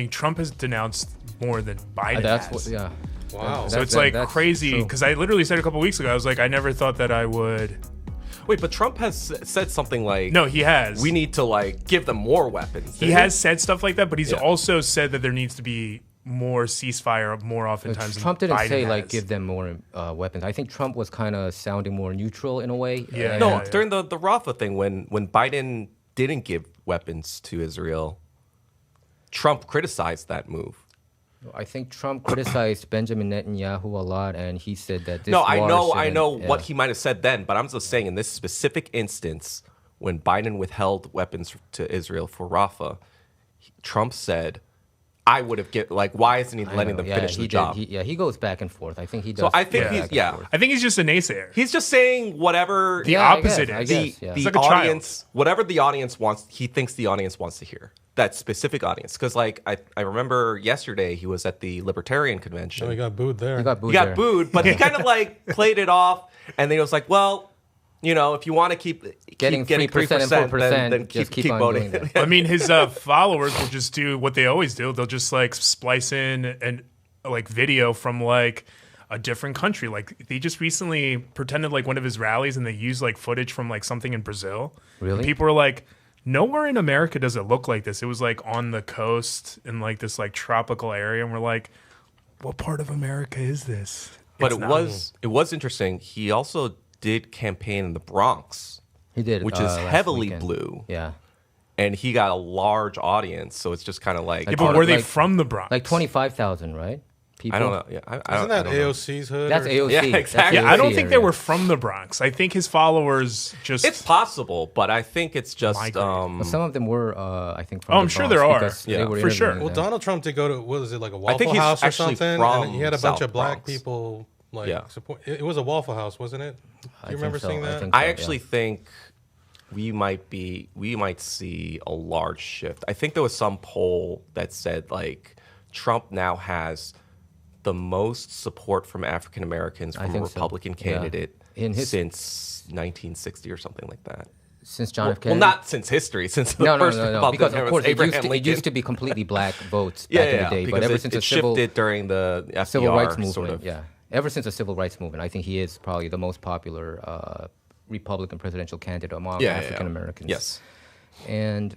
mean, Trump has denounced more than Biden has. Yeah. Wow. So it's like crazy because I literally said a couple weeks ago, I was like, I never thought that I would. Wait, but Trump has said something like, No, he has. we need to like give them more weapons. He has said stuff like that, but he's also said that there needs to be more ceasefire more oftentimes. Trump didn't Biden say has. like give them more weapons. I think Trump was kind of sounding more neutral in a way. Yeah. No, during the Rafah thing, when Biden didn't give weapons to Israel, Trump criticized that move. I think Trump criticized Benjamin Netanyahu a lot, and he said that this. No, war I know shouldn't- what he might have said then, but I'm just saying in this specific instance, when Biden withheld weapons to Israel for Rafah, Trump said, "I would have why isn't he letting them finish the job?" He goes back and forth. I think he does. So I think go he's back and forth. I think he's just a naysayer. He's just saying whatever The Yeah, I opposite guess, is. I guess, yeah. It's the like a child. audience, whatever the audience wants, he thinks the audience wants to hear. That specific audience. Because like I remember yesterday he was at the Libertarian Convention. Oh, he got booed there. He got booed. He got there. booed, but he kind of like played it off, and then he was like, "Well, you know, if you want to keep Getting getting 3% and 4%, then just keep on voting." doing that. I mean, his followers will just do what they always do. They'll just like splice in and like video from like a different country. Like they just recently pretended like one of his rallies and they used like footage from like something in Brazil. Really? And people were like, nowhere in America does it look like this. It was like on the coast in like this like tropical area. And we're like, what part of America is this? But It's it not- was interesting. He also did campaign in the Bronx, He did, which is last heavily weekend. blue, Yeah, and he got a large audience. So it's just kind of like Yeah, but were they like- from the Bronx? like 25,000, right? People. I don't know. Yeah, I Isn't that don't know. AOC's hood? That's or- AOC. Yeah, That's exactly. Yeah, I don't AOC think they area. were from the Bronx. I think his followers just. It's possible, but I think it's just Migrated. Well, some of them were, I think, from Oh, the I'm sure Bronx there are. because they Yeah, were for sure. interviewing Well, them. Donald Trump did go to, what is it, like a think Waffle he's House or actually something? from And he had a bunch South of black Bronx. people like Yeah. support. It was a Waffle House, wasn't it? Do I you remember think so. seeing I that? think so, I yeah. actually think we might see a large shift. I think there was some poll that said like Trump now has the most support from African Americans from a think so. Republican Yeah. candidate In his- since 1960 or something like that. Since John F. Well, Kennedy. not since history, since the no, first no, no, no. Republican Because of era course was Abraham it Lincoln. used to be completely black votes yeah, back in the day, because but ever it, since it the civil shifted during the FDR civil rights movement, sort of. yeah, ever since the civil rights movement, I think he is probably the most popular Republican presidential candidate among African Americans. Yes. And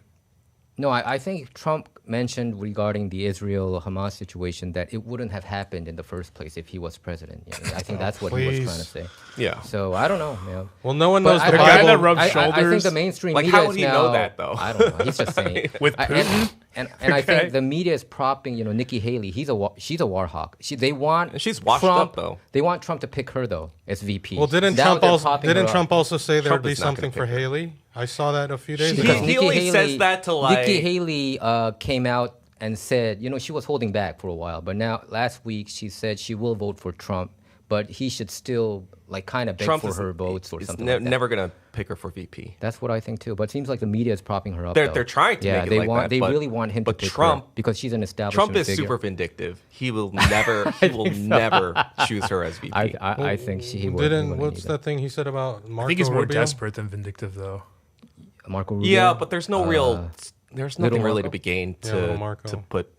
no, I think Trump mentioned regarding the Israel-Hamas situation that it wouldn't have happened in the first place if he was president. Yeah, I think that's what he was please. trying to say. Yeah. So I don't know, man. Well, no one But knows I- the The guy Bible. that rubs I think shoulders. the mainstream Like, media how is would he now, know that, though? I don't know. He's just saying With I- Putin? and I Okay. think the media is propping, Nikki Haley. She's a war hawk. They want And she's washed Trump, up, though. They want Trump to pick her though as VP. Well, didn't Now Trump they're also propping her didn't up. Trump also say there'd Trump be is not gonna something for pick her. Haley? I saw that a few days He- ago. he only says that to, like- Nikki Haley came out and said, she was holding back for a while, but now last week she said she will vote for Trump, but he should still kind of beg Trump for is, her votes or is something. ne- like that. never gonna pick her for VP. That's what I think too. But it seems like the media is propping her up. They're though. trying to yeah, make it they like want that, they but- really want him to but pick Trump- her because she's an established Trump is figure. super vindictive. He will never never choose her as VP. I think he would. Didn't what's that thing he said about Marco I think he's more Rubio? desperate than vindictive, though. Marco Rubio? Yeah, but there's no there's nothing Little really Marco? to be gained Yeah, Little to Marco. put.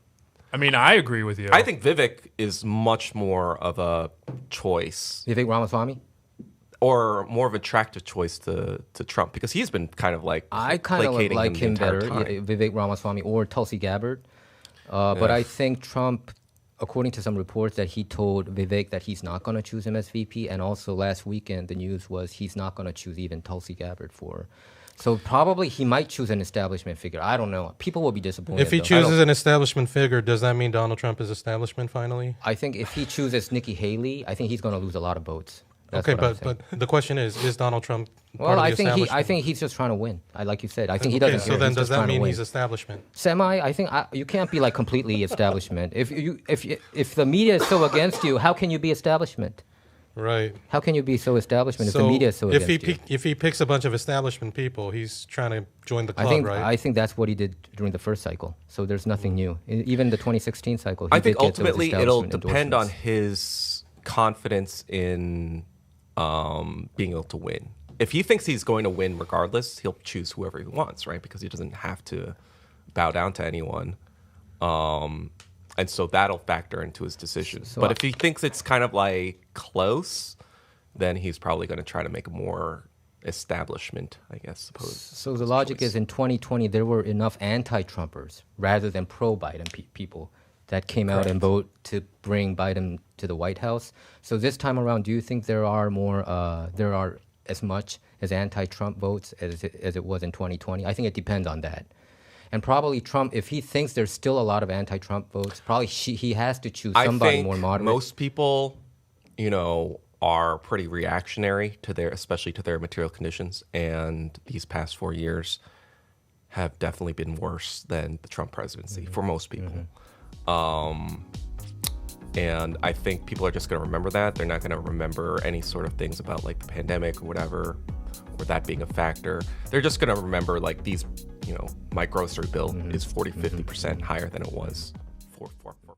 I mean, I agree with you. I think Vivek is much more of a choice Vivek Ramaswamy. or more of an attractive choice to Trump because he's been kind of like I kind of placating like the him entire better, time. Vivek Ramaswamy or Tulsi Gabbard. But I think Trump, according to some reports, that he told Vivek that he's not going to choose him as VP, and also last weekend the news was he's not going to choose even Tulsi Gabbard for. So probably he might choose an establishment figure. I don't know. People will be disappointed. If he though. chooses an establishment figure, does that mean Donald Trump is establishment finally? I think if he chooses Nikki Haley, I think he's going to lose a lot of votes. That's Okay, what I'm saying. but the question is Donald Trump part Well, of the I think establishment? he's just trying to win. Like you said, I think he Okay, doesn't. so care. then He's does just that trying to mean win. he's establishment? I think you can't be like completely establishment. If the media is so against you, how can you be establishment? Right. How can you be so establishment if So the media is so if against you? if he picks a bunch of establishment people, he's trying to join the club, right? I think that's what he did during the first cycle. So there's nothing new. Even the 2016 cycle. He I think did get those ultimately it'll establishment depend on endorsements. his confidence in being able to win. If he thinks he's going to win regardless, he'll choose whoever he wants, right? Because he doesn't have to bow down to anyone. And so that'll factor into his decision. So but if he thinks it's kind of like close, then he's probably going to try to make a more establishment, I guess, suppose. So the logic is in 2020 there were enough anti-Trumpers rather than pro-Biden people that came out and vote to bring Biden to the White House. So this time around, do you think there are as much as anti-Trump votes as it was in 2020? I think it depends on that. And probably Trump, if he thinks there's still a lot of anti-Trump votes, probably he has to choose somebody more moderate. Most people, are pretty reactionary to especially to their material conditions, and these past 4 years have definitely been worse than the Trump presidency for most people. And I think people are just going to remember that. They're not going to remember any sort of things about like the pandemic or whatever, or that being a factor. They're just going to remember like these, my grocery bill is 40, 50% higher than it was